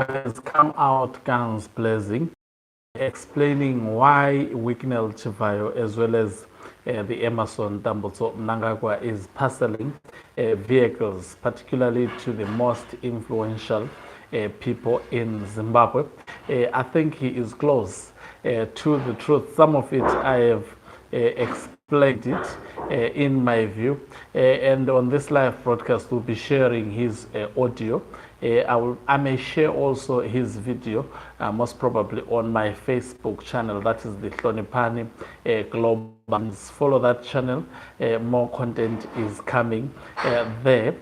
has come out guns blazing, explaining why Wicknell Chivhayo as well as the Emerson Tambotso Mnangagwa is parceling vehicles, particularly to the most influential people in Zimbabwe. I think he is close to the truth. Some of it I have explained it in my view. And on this live broadcast, we'll be sharing his audio. I may share also his video, most probably on my Facebook channel. That is the Hlonipani Global. Follow that channel. More content is coming there.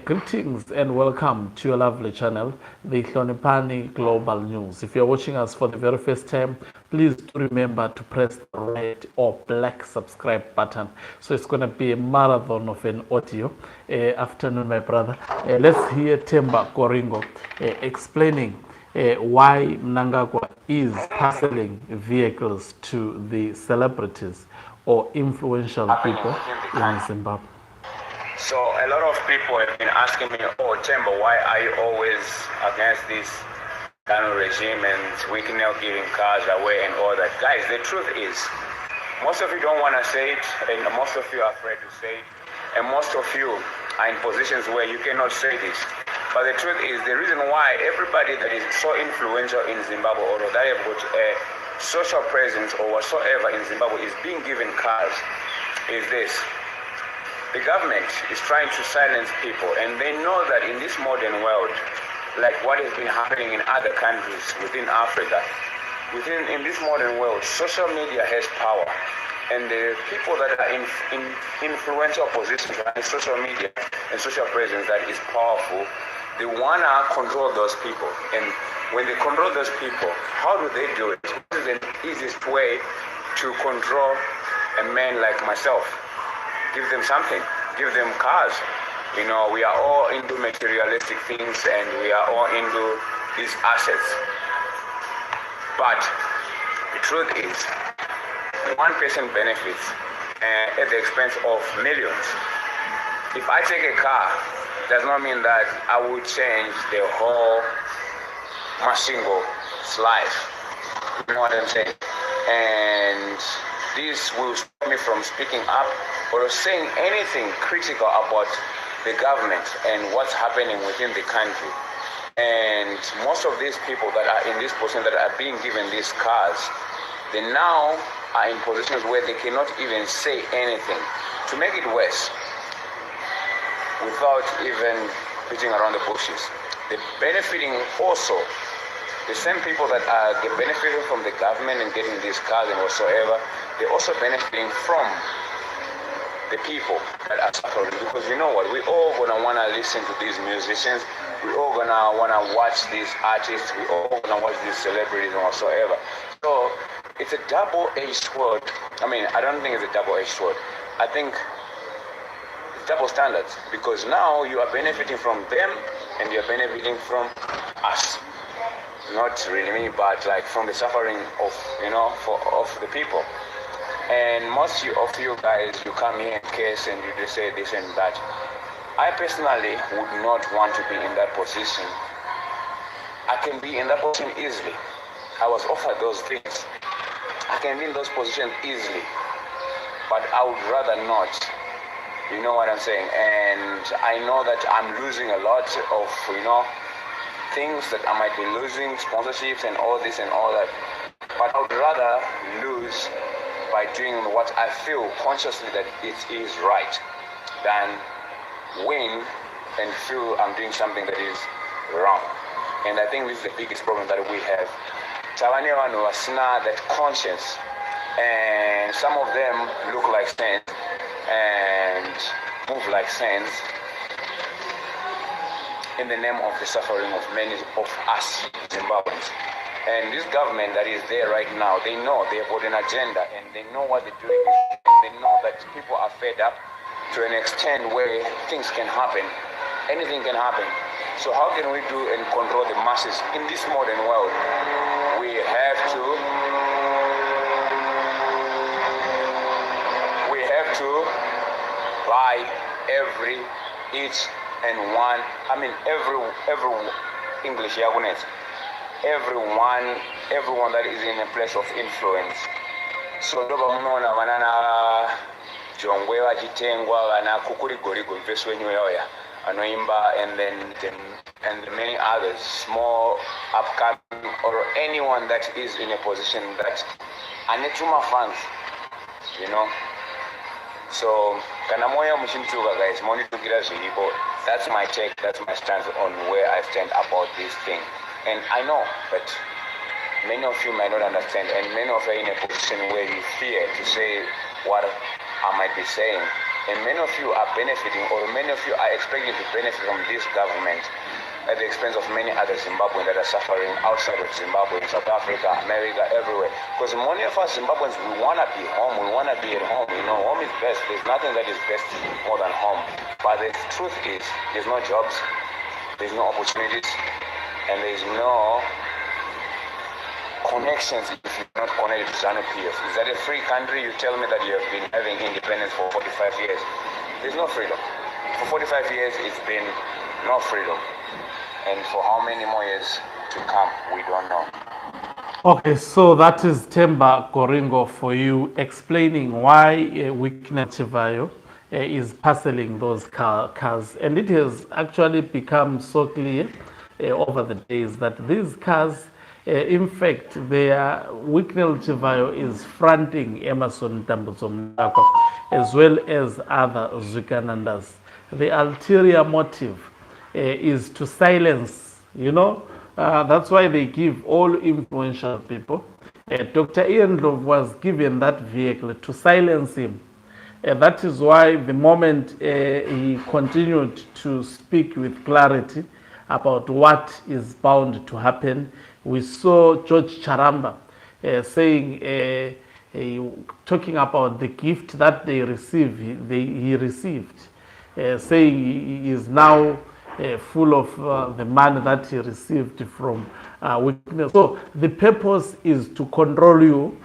Greetings and welcome to your lovely channel, the Hlonipani Global News. If you're watching us for the very first time, please do remember to press the red or black subscribe button. So it's going to be a marathon of an audio. Afternoon, my brother. Let's hear Temba Goringo explaining why Mnangagwa is parceling vehicles to the celebrities or influential people in Zimbabwe. So a lot of people have been asking me, oh, Temba, why are you always against this kind of regime and Wicknell giving cars away and all that? Guys, the truth is, most of you don't want to say it, and most of you are afraid to say it, and most of you are in positions where you cannot say this. But the truth is, the reason why everybody that is so influential in Zimbabwe, or that have got a social presence or whatsoever in Zimbabwe, is being given cars, is this. The government is trying to silence people, and they know that in this modern world, like what has been happening in other countries within Africa, in this modern world, social media has power. And the people that are in influential positions in social media and social presence that is powerful, they want to control those people. And when they control those people, how do they do it? What is the easiest way to control a man like myself? Give them something. Give them cars. You know, we are all into materialistic things and we are all into these assets. But the truth is, one person benefits at the expense of millions. If I take a car, it does not mean that I will change the whole Mashingo's life. You know what I'm saying? And this will stop me from speaking up or saying anything critical about the government and what's happening within the country. And most of these people that are in this position that are being given these cars, they now are in positions where they cannot even say anything. To make it worse, without even beating around the bushes, they're benefiting also, the same people that are benefiting from the government and getting these cars and whatsoever, they're also benefiting from the people that are suffering. Because you know what, we all gonna wanna listen to these musicians, we all gonna wanna watch these artists, we all gonna watch these celebrities and whatsoever. So it's a double-edged sword. I mean, I don't think it's a double-edged sword. I think it's double standards, because now you are benefiting from them and you're benefiting from us. Not really me, but like from the suffering of, you know, of the people. And most of you guys, you come here and case and you just say this and that. I personally would not want to be in that position. I can be in that position easily. I was offered those things. I can be in those positions easily, but I would rather not. You know what I'm saying? And I know that I'm losing a lot of, you know, things that I might be losing, sponsorships and all this and all that. But I would rather lose by doing what I feel consciously that it is right than win and feel I'm doing something that is wrong. And I think this is the biggest problem that we have. Tawaniwa no asina that conscience, and some of them look like saints and move like saints in the name of the suffering of many of us Zimbabweans. And this government that is there right now, they know they have got an agenda and they know what they're doing. And they know that people are fed up to an extent where things can happen. Anything can happen. So how can we do and control the masses in this modern world? We have to buy each and one. I mean every English yakunetsa. Everyone that is in a place of influence. So ndoba munoona banana jongwe wachitengwa vana kukuri gorigo mfeso wenyu yoya anoimba and many others, small upcoming or anyone that is in a position that anetuma funds, you know. So kana moyo mushimchuka guys, money to get zilipo. That's my take, that's my stance on where I stand about this thing. And I know that many of you might not understand, and many of you are in a position where you fear to say what I might be saying. And many of you are benefiting, or many of you are expecting to benefit from this government at the expense of many other Zimbabweans that are suffering outside of Zimbabwe, in South Africa, America, everywhere. Because many of us Zimbabweans, we want to be home, we want to be at home. You know, home is best. There's nothing that is best more than home. But the truth is, there's no jobs, there's no opportunities, and there's no connections if you're not connected to ZANU-PF. Is that a free country? You tell me that you have been having independence for 45 years. There's no freedom. For 45 years, it's been no freedom. And for how many more years to come, we don't know. Okay, so that is Temba Goringo for you, explaining why Wicknell Chivhayo is parceling those cars. And it has actually become so clear over the days that these cars, in fact, Wicknell Chivhayo is fronting Emerson Tambuzomnako as well as other Zwikanandas. The ulterior motive is to silence, you know. That's why they give all influential people. Dr. Ian Love was given that vehicle to silence him. That is why the moment he continued to speak with clarity about what is bound to happen, we saw George Charamba talking about the gift that he received, saying he is now full of the money that he received from Wicknell. So the purpose is to control you,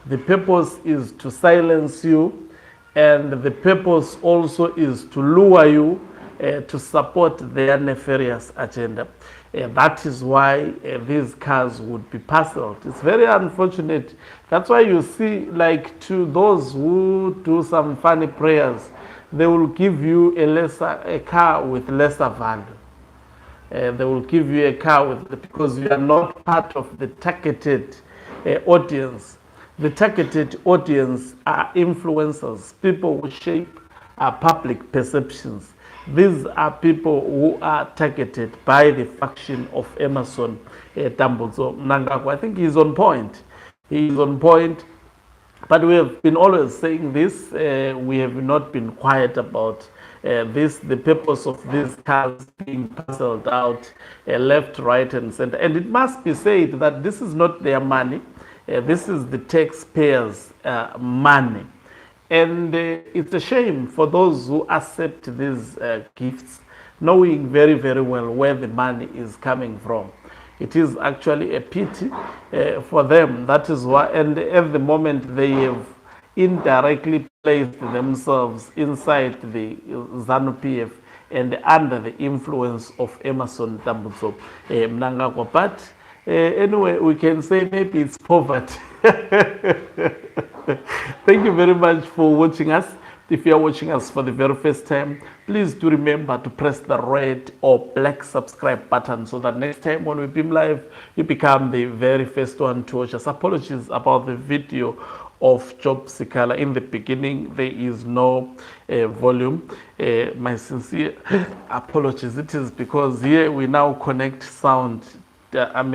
the purpose is to silence you, and the purpose also is to lure you to support their nefarious agenda. That is why these cars would be parceled. It's very unfortunate. That's why you see, like, to those who do some funny prayers, they will give you a car with lesser value. They will give you a car because you are not part of the targeted audience. The targeted audience are influencers, people who shape public perceptions. These are people who are targeted by the faction of Emerson Tambuzomnako. I think he's on point. He is on point. But we have been always saying this. We have not been quiet about this. The purpose of these cars being parceled out left, right, and center. And it must be said that this is not their money. This is the taxpayers' money. And it's a shame for those who accept these gifts, knowing very, very well where the money is coming from. It is actually a pity for them. That is why, and at the moment, they have indirectly placed themselves inside the ZANU-PF and under the influence of Emerson Tambuzomnako. But anyway, we can say maybe it's poverty. Thank you very much for watching us. If you are watching us for the very first time, please do remember to press the red or black subscribe button so that next time when we beam live, you become the very first one to watch us. Apologies about the video of Job Sikala. In the beginning, there is no volume. My sincere apologies. It is because here we now connect sound.